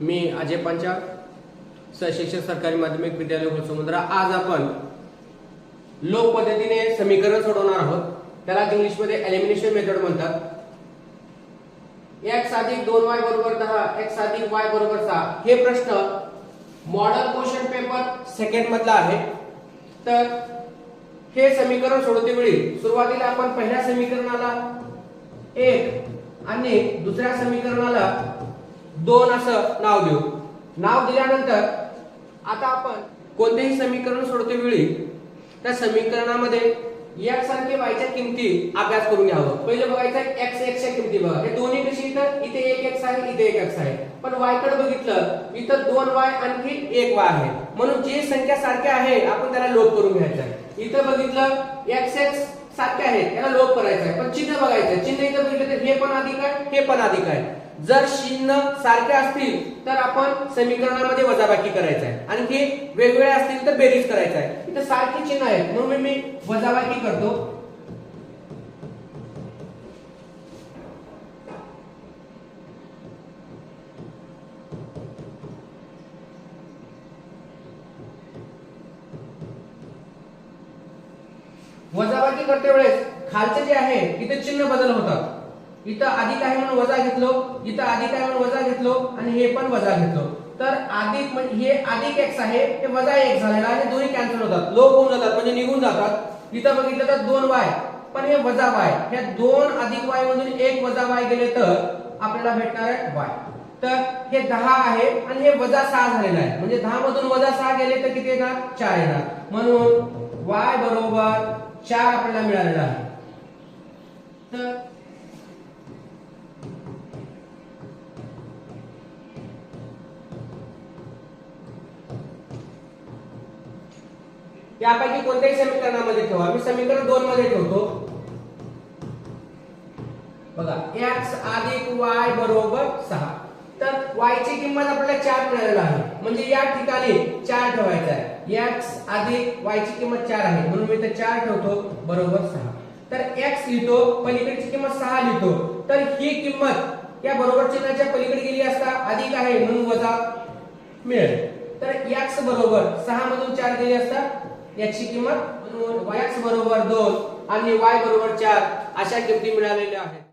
मी अजय पंचाल, शिक्षक सरकारी माध्यमिक विद्यालय घोडसमुद्र। आज आपण लोक पद्धतीने समीकरण सोडवणार आहोत। त्याला इंग्लिश मध्ये एलिमिनेशन मेथड म्हणतात। x + 2y = 10, x + y = 6 हे प्रश्न मॉडेल क्वेश्चन पेपर सेकंड मधला आहे। तर हे समीकरण सोडवते वेळी सुरुवातीला आपण पहिल्या समीकरणाला 1 आणि दुसऱ्या समीकरणाला 2 असं नाव देऊ। नाव दिल्यानंतर आता आपण कोणतेही समीकरण सोडवते वेळी त्या समीकरणामध्ये x आणि y च्या किमती अभ्यास करून घ्यावं। पहिले बघायचं x च्या किमती बघा। हे दोन्ही कशी इथं इथे 1x आहे, इथे 1x आहे। पण y कडे बघितलं इथं 2y आणखी 1y आहे। म्हणून जी संख्या सारख्या आहे आपण त्याला लोप करून घ्यायचं आहे। इथं बघितलं x सारखे आहेत, याला लोप करायचं आहे। पण चिन्ह बघायचं, चिन्ह इथं बघितलं तर हे पण अधिक आहे, हे पण अधिक आहे। जर चिन्ह सारखे असतील तर आपण समीकरणामध्ये वजाबाकी करायचं आहे, आणि हे वेगवेगळे असतील तर बेरीज करायचं आहे। इथं सारखे चिन्ह आहेत म्हणून मी वजाबाकी करतो। वजाबाकी करते वेळेस खालचे जे आहे इथे चिन्ह बदल होतात। इथं अधिक आहे म्हणून वजा घेतलो, इथं अधिक आहे म्हणून वजा घेतलो, आणि हे पण वजा घेतलो। तर अधिक म्हणजे हे अधिक x आहे, हे वजा x झालेला आहे। दोन्ही कॅन्सल होतात, लोप होऊन जातात, म्हणजे निघून जातात। इथं बघितलं तर 2y, पण हे वजा y, हे 2 अधिक y मधून 1 वजा y गेले तर आपल्याला भेटणार आहे y। तर हे 10 आहे आणि हे वजा 6 झालेला आहे, म्हणजे 10 मधून वजा 6 गेले तर किती येणार? 4 येणार। म्हणून y बरोबर 4 आपल्याला मिळालेला आहे। तर यापैकी कोणत्याही समीकरणामध्ये ठेवा। मी समीकरण 2 मध्ये ठेवतो। बघा x + y = 6। तर y ची किंमत आपल्याला 4 मिळालेला आहे, म्हणजे या ठिकाणी 4 ठेवायचा आहे। x + y ची किंमत 4 आहे म्हणून मी इथे 4 ठेवतो बरोबर 6। तर x लिहितो, पलीकडची किंमत 6 लिहितो। तर ही किंमत या बरोबर चिन्हाच्या पलीकडे गेली असता अधिक आहे म्हणून वजा मिळेल। तर x बरोबर 6 मधून 4 गेले असता याची किंमत, म्हणून x बरोबर 2 आणि y बरोबर 4 अशा किमती मिळालेल्या आहेत।